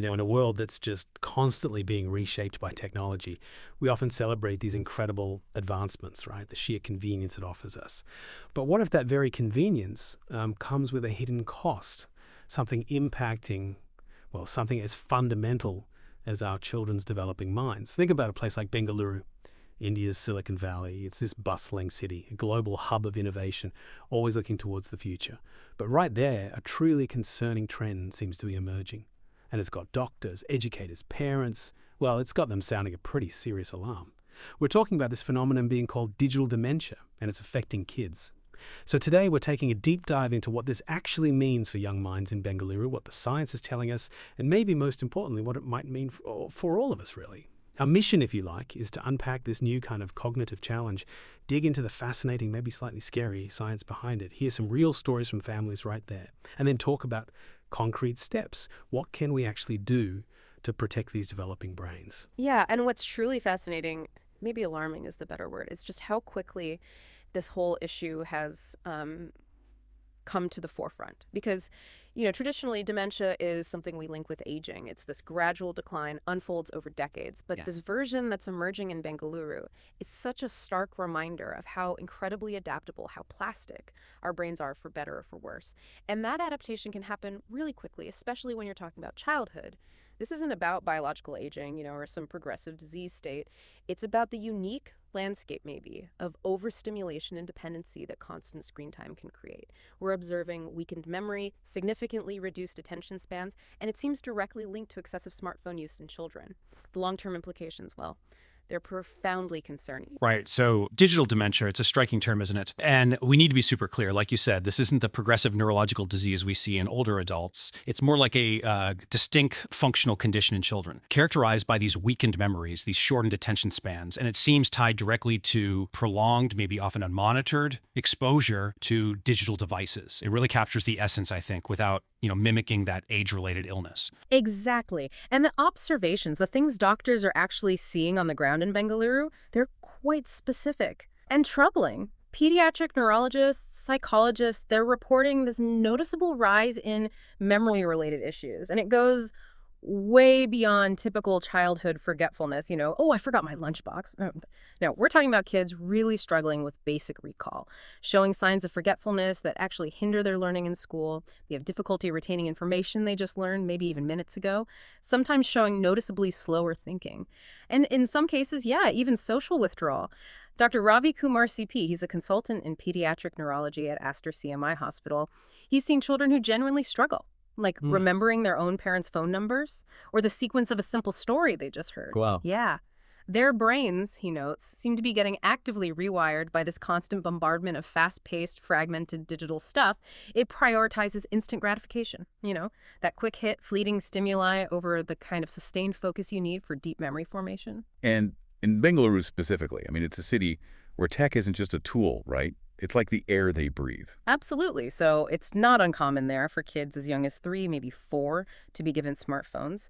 In a world that's just constantly being reshaped by technology, we often celebrate these incredible advancements, right? The sheer convenience it offers us. But what if that very convenience comes with a hidden cost? Something impacting, well, something as fundamental as our children's developing minds. Think about a place like Bengaluru, India's Silicon Valley. It's this bustling city, a global hub of innovation, always looking towards the future. But right there, a truly concerning trend seems to be emerging. And it's got doctors, educators, parents. Well, it's got them sounding a pretty serious alarm. We're talking about this phenomenon being called digital dementia, and it's affecting kids. So today we're taking a deep dive into what this actually means for young minds in Bengaluru, what the science is telling us, and maybe most importantly, what it might mean for all of us, really. Our mission, if you like, is to unpack this new kind of cognitive challenge, dig into the fascinating, maybe slightly scary science behind it, hear some real stories from families right there, and then talk about concrete steps. What can we actually do to protect these developing brains? Yeah, and what's truly fascinating, maybe alarming is the better word, is just how quickly this whole issue has come to the forefront. Because, traditionally, dementia is something we link with aging. It's this gradual decline, unfolds over decades. But this version that's emerging in Bengaluru, it's such a stark reminder of how incredibly adaptable, how plastic our brains are, for better or for worse. And that adaptation can happen really quickly, especially when you're talking about childhood. This isn't about biological aging, or some progressive disease state. It's about the unique landscape, maybe, of overstimulation and dependency that constant screen time can create. We're observing weakened memory, significantly reduced attention spans, and it seems directly linked to excessive smartphone use in children. The long-term implications, well, they're profoundly concerning. Right. So digital dementia, it's a striking term, isn't it? And we need to be super clear. Like you said, this isn't the progressive neurological disease we see in older adults. It's more like a distinct functional condition in children, characterized by these weakened memories, these shortened attention spans. And it seems tied directly to prolonged, maybe often unmonitored, exposure to digital devices. It really captures the essence, I think, without mimicking that age-related illness. Exactly. And the observations, the things doctors are actually seeing on the ground in Bengaluru, they're quite specific and troubling. Pediatric neurologists, psychologists, they're reporting this noticeable rise in memory-related issues. And it goes way beyond typical childhood forgetfulness, oh, I forgot my lunchbox. No, we're talking about kids really struggling with basic recall, showing signs of forgetfulness that actually hinder their learning in school. They have difficulty retaining information they just learned, maybe even minutes ago, sometimes showing noticeably slower thinking. And in some cases, even social withdrawal. Dr. Ravi Kumar CP, he's a consultant in pediatric neurology at Aster CMI Hospital. He's seen children who genuinely struggle, like remembering their own parents' phone numbers or the sequence of a simple story they just heard. Wow. Yeah. Their brains, he notes, seem to be getting actively rewired by this constant bombardment of fast-paced, fragmented digital stuff. It prioritizes instant gratification, that quick hit, fleeting stimuli over the kind of sustained focus you need for deep memory formation. And in Bengaluru specifically, it's a city where tech isn't just a tool, right? It's like the air they breathe. Absolutely. So it's not uncommon there for kids as young as 3, maybe 4, to be given smartphones.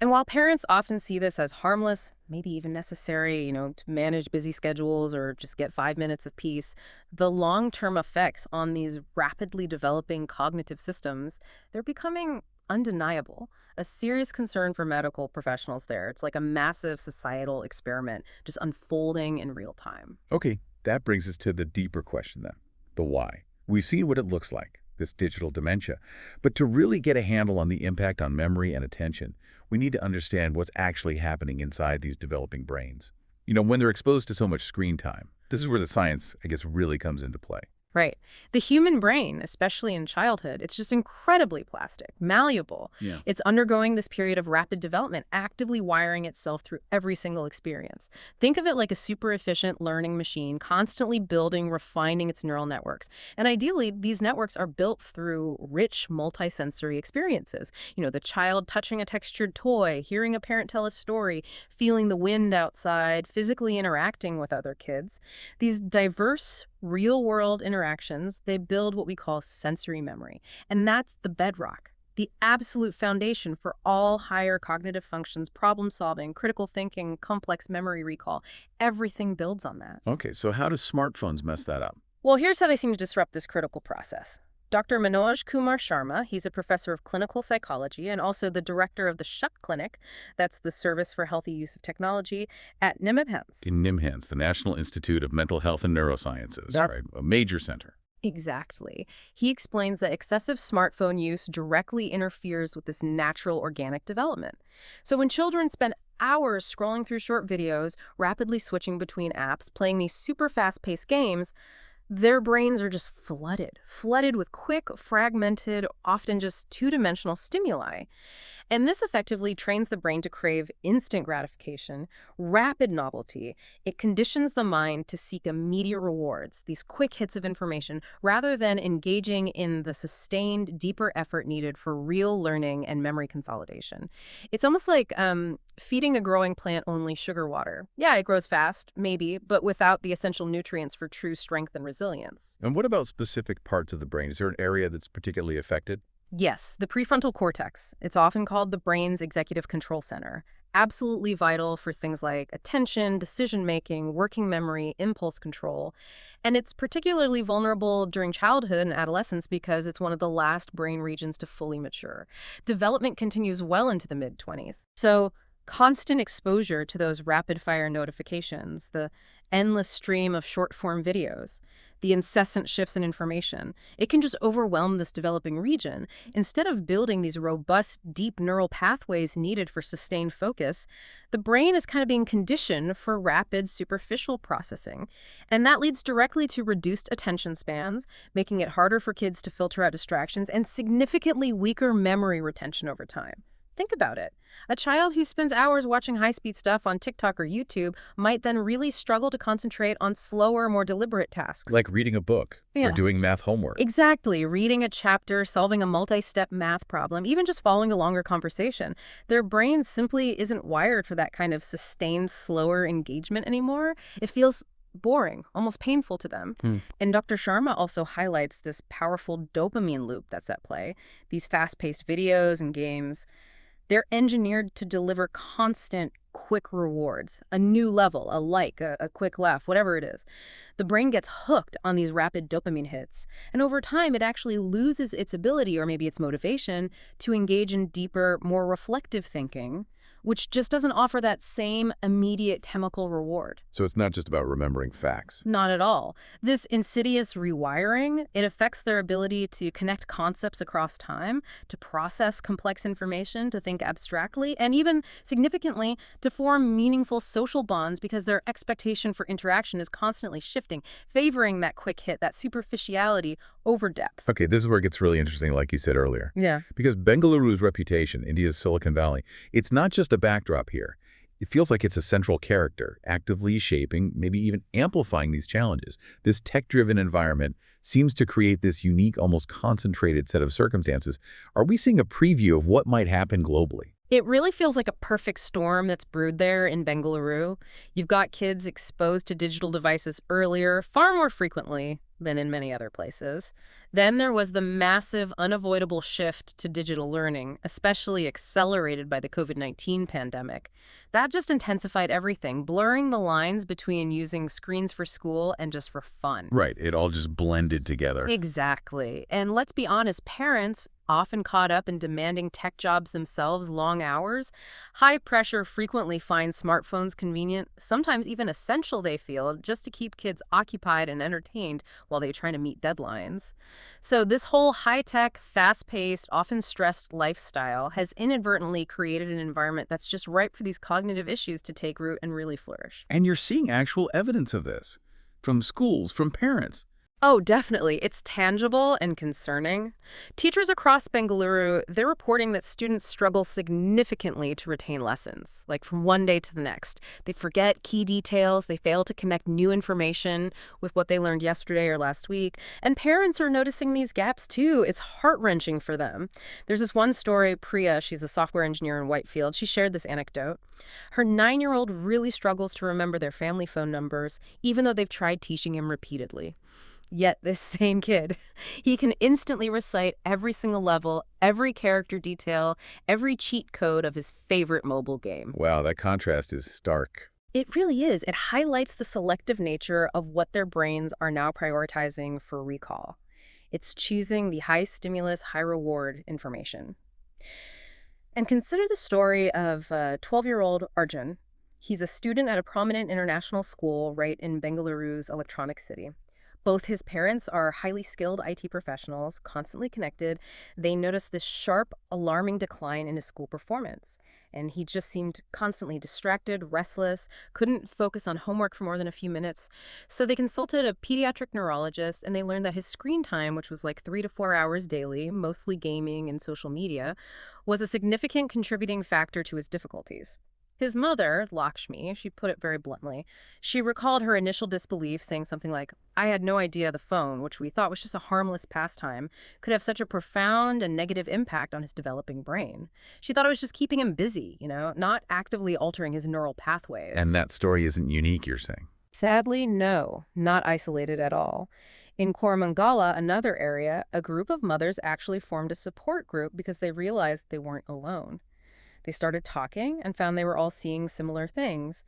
And while parents often see this as harmless, maybe even necessary, to manage busy schedules or just get 5 minutes of peace, the long-term effects on these rapidly developing cognitive systems, they're becoming undeniable. A serious concern for medical professionals there. It's like a massive societal experiment just unfolding in real time. Okay. That brings us to the deeper question then, the why. We've seen what it looks like, this digital dementia. But to really get a handle on the impact on memory and attention, we need to understand what's actually happening inside these developing brains. When they're exposed to so much screen time, this is where the science, I guess, really comes into play. Right. The human brain, especially in childhood, it's just incredibly plastic, malleable. Yeah. It's undergoing this period of rapid development, actively wiring itself through every single experience. Think of it like a super efficient learning machine, constantly building, refining its neural networks. And ideally, these networks are built through rich multisensory experiences. The child touching a textured toy, hearing a parent tell a story, feeling the wind outside, physically interacting with other kids. These diverse real-world interactions, they build what we call sensory memory. And that's the bedrock, the absolute foundation for all higher cognitive functions, problem-solving, critical thinking, complex memory recall. Everything builds on that. Okay, so how do smartphones mess that up? Well, here's how they seem to disrupt this critical process. Dr. Manoj Kumar Sharma, he's a professor of clinical psychology and also the director of the SHUT Clinic, that's the Service for Healthy Use of Technology, at NIMHANS. In NIMHANS, the National Institute of Mental Health and Neurosciences, right? A major center. Exactly. He explains that excessive smartphone use directly interferes with this natural organic development. So when children spend hours scrolling through short videos, rapidly switching between apps, playing these super fast-paced games, their brains are just flooded with quick, fragmented, often just two-dimensional stimuli. And this effectively trains the brain to crave instant gratification, rapid novelty. It conditions the mind to seek immediate rewards, these quick hits of information, rather than engaging in the sustained, deeper effort needed for real learning and memory consolidation. It's almost like feeding a growing plant only sugar water. Yeah, it grows fast, maybe, but without the essential nutrients for true strength and resilience. And what about specific parts of the brain? Is there an area that's particularly affected? Yes, the prefrontal cortex. It's often called the brain's executive control center. Absolutely vital for things like attention, decision-making, working memory, impulse control. And it's particularly vulnerable during childhood and adolescence because it's one of the last brain regions to fully mature. Development continues well into the mid-20s. So constant exposure to those rapid-fire notifications, the endless stream of short-form videos, the incessant shifts in information, it can just overwhelm this developing region. Instead of building these robust, deep neural pathways needed for sustained focus, the brain is kind of being conditioned for rapid, superficial processing. And that leads directly to reduced attention spans, making it harder for kids to filter out distractions, and significantly weaker memory retention over time. Think about it. A child who spends hours watching high-speed stuff on TikTok or YouTube might then really struggle to concentrate on slower, more deliberate tasks. Like reading a book or doing math homework. Exactly. Reading a chapter, solving a multi-step math problem, even just following a longer conversation. Their brain simply isn't wired for that kind of sustained, slower engagement anymore. It feels boring, almost painful to them. And Dr. Sharma also highlights this powerful dopamine loop that's at play. These fast-paced videos and games, they're engineered to deliver constant, quick rewards, a new level, a like, a quick laugh, whatever it is. The brain gets hooked on these rapid dopamine hits, and over time it actually loses its ability, or maybe its motivation, to engage in deeper, more reflective thinking, which just doesn't offer that same immediate chemical reward. So it's not just about remembering facts. Not at all. This insidious rewiring, it affects their ability to connect concepts across time, to process complex information, to think abstractly, and even, significantly, to form meaningful social bonds because their expectation for interaction is constantly shifting, favoring that quick hit, that superficiality over depth. Okay, this is where it gets really interesting, like you said earlier. Yeah. Because Bengaluru's reputation, India's Silicon Valley, it's not just a backdrop here. It feels like it's a central character, actively shaping, maybe even amplifying these challenges. This tech-driven environment seems to create this unique, almost concentrated set of circumstances. Are we seeing a preview of what might happen globally? It really feels like a perfect storm that's brewed there in Bengaluru. You've got kids exposed to digital devices earlier, far more frequently than in many other places. Then there was the massive, unavoidable shift to digital learning, especially accelerated by the COVID-19 pandemic. That just intensified everything, blurring the lines between using screens for school and just for fun. Right, it all just blended together. Exactly. And let's be honest, parents, often caught up in demanding tech jobs themselves, long hours, high pressure frequently find smartphones convenient, sometimes even essential, they feel, just to keep kids occupied and entertained while they try to meet deadlines. So this whole high-tech, fast-paced, often stressed lifestyle has inadvertently created an environment that's just ripe for these cognitive issues to take root and really flourish. And you're seeing actual evidence of this from schools, from parents. Oh, definitely. It's tangible and concerning. Teachers across Bengaluru, they're reporting that students struggle significantly to retain lessons, like from one day to the next. They forget key details, they fail to connect new information with what they learned yesterday or last week, and parents are noticing these gaps too. It's heart-wrenching for them. There's this one story, Priya, she's a software engineer in Whitefield, she shared this anecdote. Her 9-year-old really struggles to remember their family phone numbers, even though they've tried teaching him repeatedly. Yet this same kid, he can instantly recite every single level, every character detail, every cheat code of his favorite mobile game. Wow, that contrast is stark. It really is. It highlights the selective nature of what their brains are now prioritizing for recall. It's choosing the high stimulus, high reward information. And consider the story of 12-year-old Arjun. He's a student at a prominent international school right in Bengaluru's electronic city. Both his parents are highly skilled IT professionals, constantly connected. They noticed this sharp, alarming decline in his school performance. And he just seemed constantly distracted, restless, couldn't focus on homework for more than a few minutes. So they consulted a pediatric neurologist, and they learned that his screen time, which was like 3 to 4 hours daily, mostly gaming and social media, was a significant contributing factor to his difficulties. His mother, Lakshmi, she put it very bluntly, she recalled her initial disbelief, saying something like, "I had no idea the phone, which we thought was just a harmless pastime, could have such a profound and negative impact on his developing brain. She thought it was just keeping him busy, not actively altering his neural pathways." And that story isn't unique, you're saying? Sadly, no, not isolated at all. In Koramangala, another area, a group of mothers actually formed a support group because they realized they weren't alone. They started talking and found they were all seeing similar things.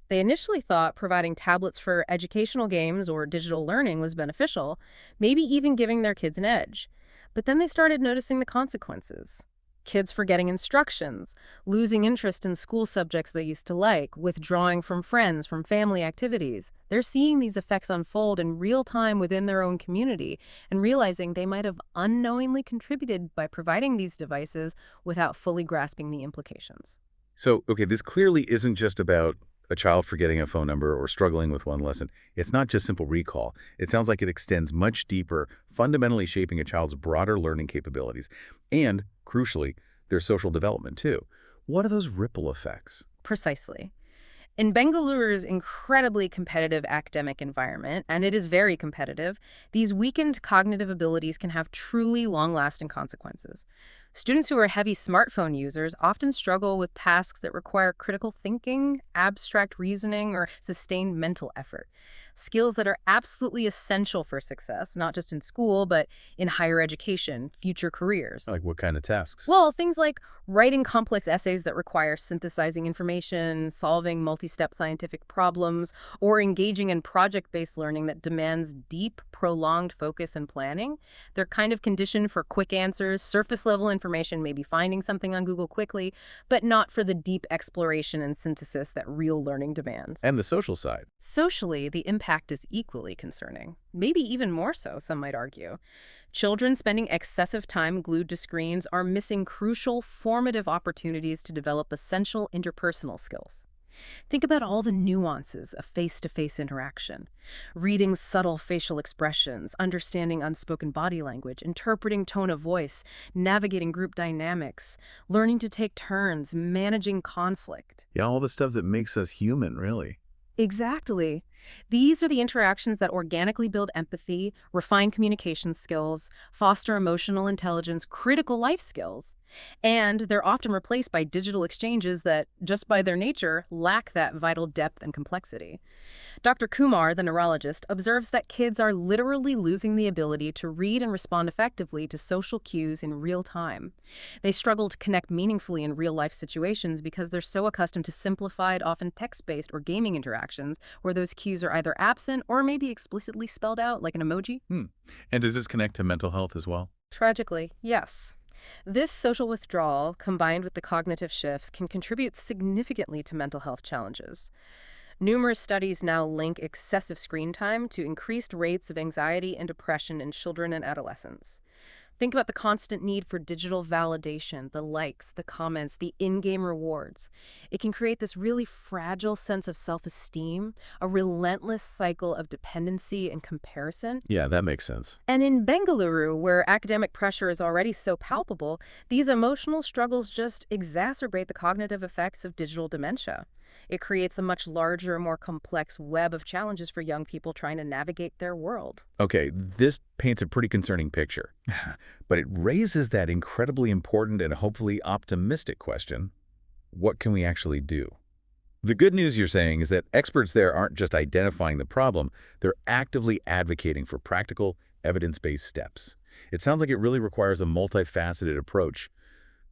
They initially thought providing tablets for educational games or digital learning was beneficial, maybe even giving their kids an edge. But then they started noticing the consequences. Kids forgetting instructions, losing interest in school subjects they used to like, withdrawing from friends, from family activities. They're seeing these effects unfold in real time within their own community and realizing they might have unknowingly contributed by providing these devices without fully grasping the implications. So, okay, this clearly isn't just about a child forgetting a phone number or struggling with one lesson. It's not just simple recall. It sounds like it extends much deeper, fundamentally shaping a child's broader learning capabilities and, crucially, their social development too. What are those ripple effects? Precisely. In Bengaluru's incredibly competitive academic environment, and it is very competitive, these weakened cognitive abilities can have truly long-lasting consequences. Students who are heavy smartphone users often struggle with tasks that require critical thinking, abstract reasoning, or sustained mental effort. Skills that are absolutely essential for success, not just in school, but in higher education, future careers. Like what kind of tasks? Well, things like writing complex essays that require synthesizing information, solving multi-step scientific problems, or engaging in project-based learning that demands deep, prolonged focus and planning. They're kind of conditioned for quick answers, surface-level information, maybe finding something on Google quickly, but not for the deep exploration and synthesis that real learning demands. And the social side. Socially, the impact is equally concerning. Maybe even more so, some might argue. Children spending excessive time glued to screens are missing crucial, formative opportunities to develop essential interpersonal skills. Think about all the nuances of face-to-face interaction. Reading subtle facial expressions, understanding unspoken body language, interpreting tone of voice, navigating group dynamics, learning to take turns, managing conflict. Yeah, all the stuff that makes us human, really. Exactly. These are the interactions that organically build empathy, refine communication skills, foster emotional intelligence, critical life skills. And they're often replaced by digital exchanges that, just by their nature, lack that vital depth and complexity. Dr. Kumar, the neurologist, observes that kids are literally losing the ability to read and respond effectively to social cues in real time. They struggle to connect meaningfully in real-life situations because they're so accustomed to simplified, often text-based or gaming interactions where those cues are either absent or maybe explicitly spelled out, like an emoji. And does this connect to mental health as well? Tragically, yes. This social withdrawal, combined with the cognitive shifts, can contribute significantly to mental health challenges. Numerous studies now link excessive screen time to increased rates of anxiety and depression in children and adolescents. Think about the constant need for digital validation, the likes, the comments, the in-game rewards. It can create this really fragile sense of self-esteem, a relentless cycle of dependency and comparison. Yeah, that makes sense. And in Bengaluru, where academic pressure is already so palpable, these emotional struggles just exacerbate the cognitive effects of digital dementia. It creates a much larger, more complex web of challenges for young people trying to navigate their world. Okay, this paints a pretty concerning picture, but it raises that incredibly important and hopefully optimistic question: what can we actually do? The good news you're saying is that experts there aren't just identifying the problem, they're actively advocating for practical, evidence-based steps. It sounds like it really requires a multifaceted approach.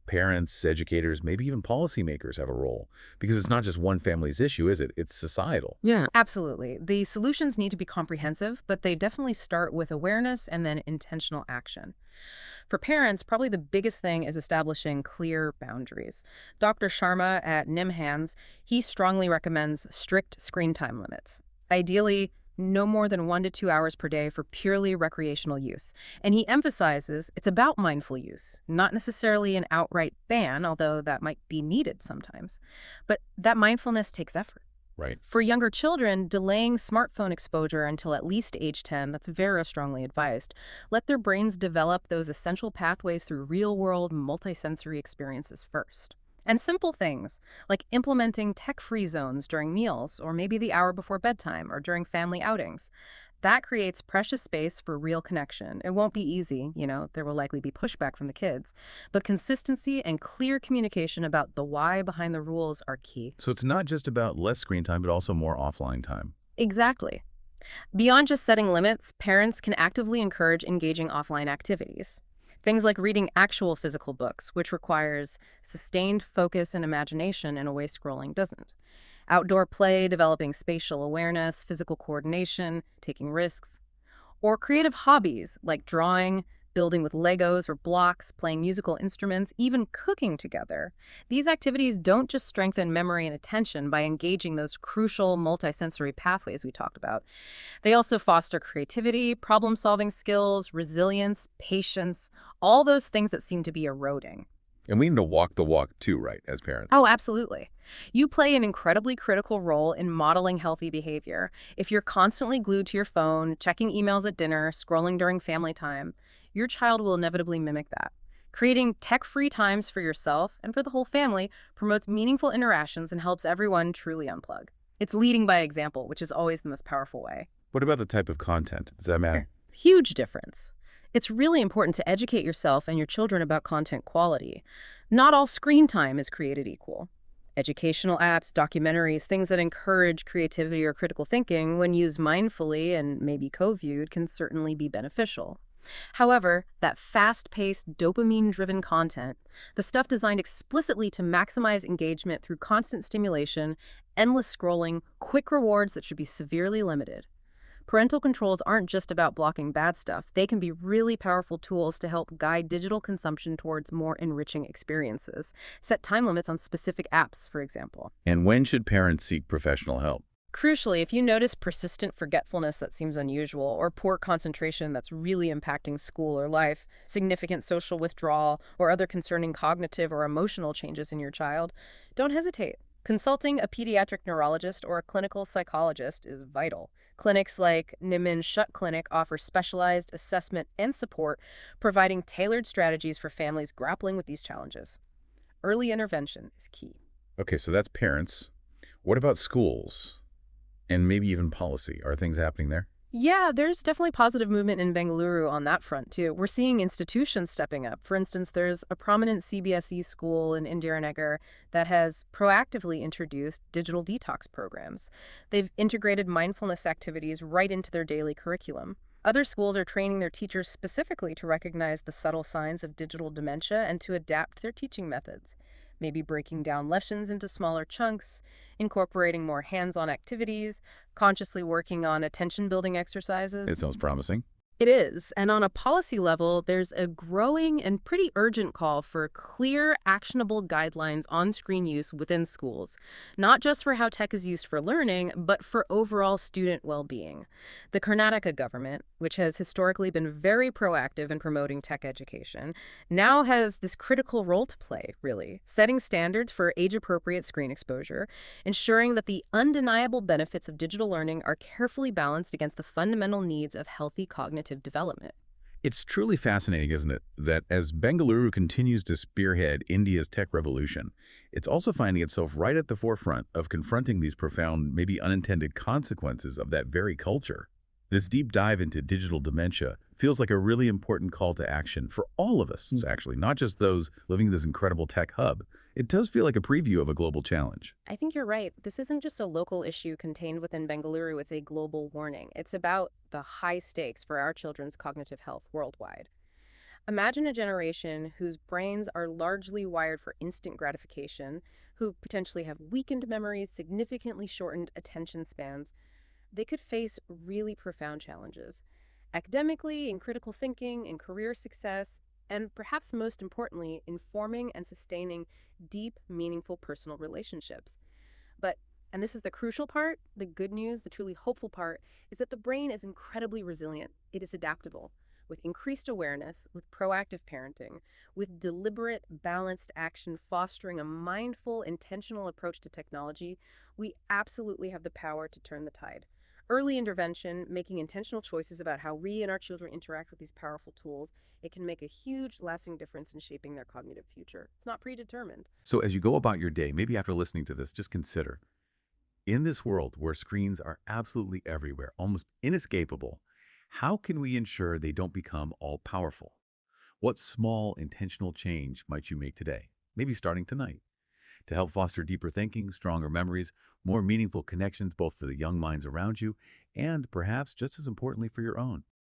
parents, educators, maybe even policymakers have a role. Because it's not just one family's issue, is it? It's societal. Yeah, absolutely. The solutions need to be comprehensive, but they definitely start with awareness and then intentional action. For parents, probably the biggest thing is establishing clear boundaries. Dr. Sharma at NIMHANS, he strongly recommends strict screen time limits. Ideally, no more than 1 to 2 hours per day for purely recreational use. And he emphasizes it's about mindful use, not necessarily an outright ban, although that might be needed sometimes. But that mindfulness takes effort. Right. For younger children, delaying smartphone exposure until at least age 10, that's very strongly advised. Let their brains develop those essential pathways through real-world, multisensory experiences first. And simple things, like implementing tech-free zones during meals, or maybe the hour before bedtime, or during family outings. That creates precious space for real connection. It won't be easy, there will likely be pushback from the kids, but consistency and clear communication about the why behind the rules are key. So it's not just about less screen time, but also more offline time. Exactly. Beyond just setting limits, parents can actively encourage engaging offline activities. Things like reading actual physical books, which requires sustained focus and imagination in a way scrolling doesn't. Outdoor play, developing spatial awareness, physical coordination, taking risks. Or creative hobbies like drawing, building with Legos or blocks, playing musical instruments, even cooking together. These activities don't just strengthen memory and attention by engaging those crucial multisensory pathways we talked about. They also foster creativity, problem-solving skills, resilience, patience, all those things that seem to be eroding. And we need to walk the walk too, right, as parents? Oh, absolutely. You play an incredibly critical role in modeling healthy behavior. If you're constantly glued to your phone, checking emails at dinner, scrolling during family time, your child will inevitably mimic that. Creating tech-free times for yourself and for the whole family promotes meaningful interactions and helps everyone truly unplug. It's leading by example, which is always the most powerful way. What about the type of content? Does that matter? Huge difference. It's really important to educate yourself and your children about content quality. Not all screen time is created equal. Educational apps, documentaries, things that encourage creativity or critical thinking, when used mindfully and maybe co-viewed, can certainly be beneficial. However, that fast-paced, dopamine-driven content, the stuff designed explicitly to maximize engagement through constant stimulation, endless scrolling, quick rewards that should be severely limited. Parental controls aren't just about blocking bad stuff. They can be really powerful tools to help guide digital consumption towards more enriching experiences. Set time limits on specific apps, for example. And when should parents seek professional help? Crucially, if you notice persistent forgetfulness that seems unusual, or poor concentration that's really impacting school or life, significant social withdrawal, or other concerning cognitive or emotional changes in your child, don't hesitate. Consulting a pediatric neurologist or a clinical psychologist is vital. Clinics like NIMHANS Clinic offer specialized assessment and support, providing tailored strategies for families grappling with these challenges. Early intervention is key. Okay, so that's parents. What about schools? And maybe even policy. Are things happening there? Yeah, there's definitely positive movement in Bengaluru on that front, too. We're seeing institutions stepping up. For instance, there's a prominent CBSE school in Indiranagar that has proactively introduced digital detox programs. They've integrated mindfulness activities right into their daily curriculum. Other schools are training their teachers specifically to recognize the subtle signs of digital dementia and to adapt their teaching methods. Maybe breaking down lessons into smaller chunks, incorporating more hands-on activities, consciously working on attention-building exercises. It sounds promising. It is, and on a policy level, there's a growing and pretty urgent call for clear, actionable guidelines on screen use within schools, not just for how tech is used for learning, but for overall student well-being. The Karnataka government, which has historically been very proactive in promoting tech education, now has this critical role to play, really, setting standards for age-appropriate screen exposure, ensuring that the undeniable benefits of digital learning are carefully balanced against the fundamental needs of healthy cognitive development. It's truly fascinating, isn't it, that as Bengaluru continues to spearhead India's tech revolution, it's also finding itself right at the forefront of confronting these profound, maybe unintended consequences of that very culture. This deep dive into digital dementia feels like a really important call to action for all of us, actually, not just those living in this incredible tech hub. It does feel like a preview of a global challenge. I think you're right. This isn't just a local issue contained within Bengaluru, it's a global warning. It's about the high stakes for our children's cognitive health worldwide. Imagine a generation whose brains are largely wired for instant gratification, who potentially have weakened memories, significantly shortened attention spans. They could face really profound challenges academically, in critical thinking, in career success, and perhaps most importantly, in forming and sustaining deep, meaningful personal relationships. But, and this is the crucial part, the good news, the truly hopeful part, is that the brain is incredibly resilient. It is adaptable. With increased awareness, with proactive parenting, with deliberate, balanced action fostering a mindful, intentional approach to technology, we absolutely have the power to turn the tide. Early intervention, making intentional choices about how we and our children interact with these powerful tools, it can make a huge, lasting difference in shaping their cognitive future. It's not predetermined. So as you go about your day, maybe after listening to this, just consider, in this world where screens are absolutely everywhere, almost inescapable, how can we ensure they don't become all-powerful? What small, intentional change might you make today, maybe starting tonight, to help foster deeper thinking, stronger memories, more meaningful connections both for the young minds around you and, perhaps just as importantly, for your own?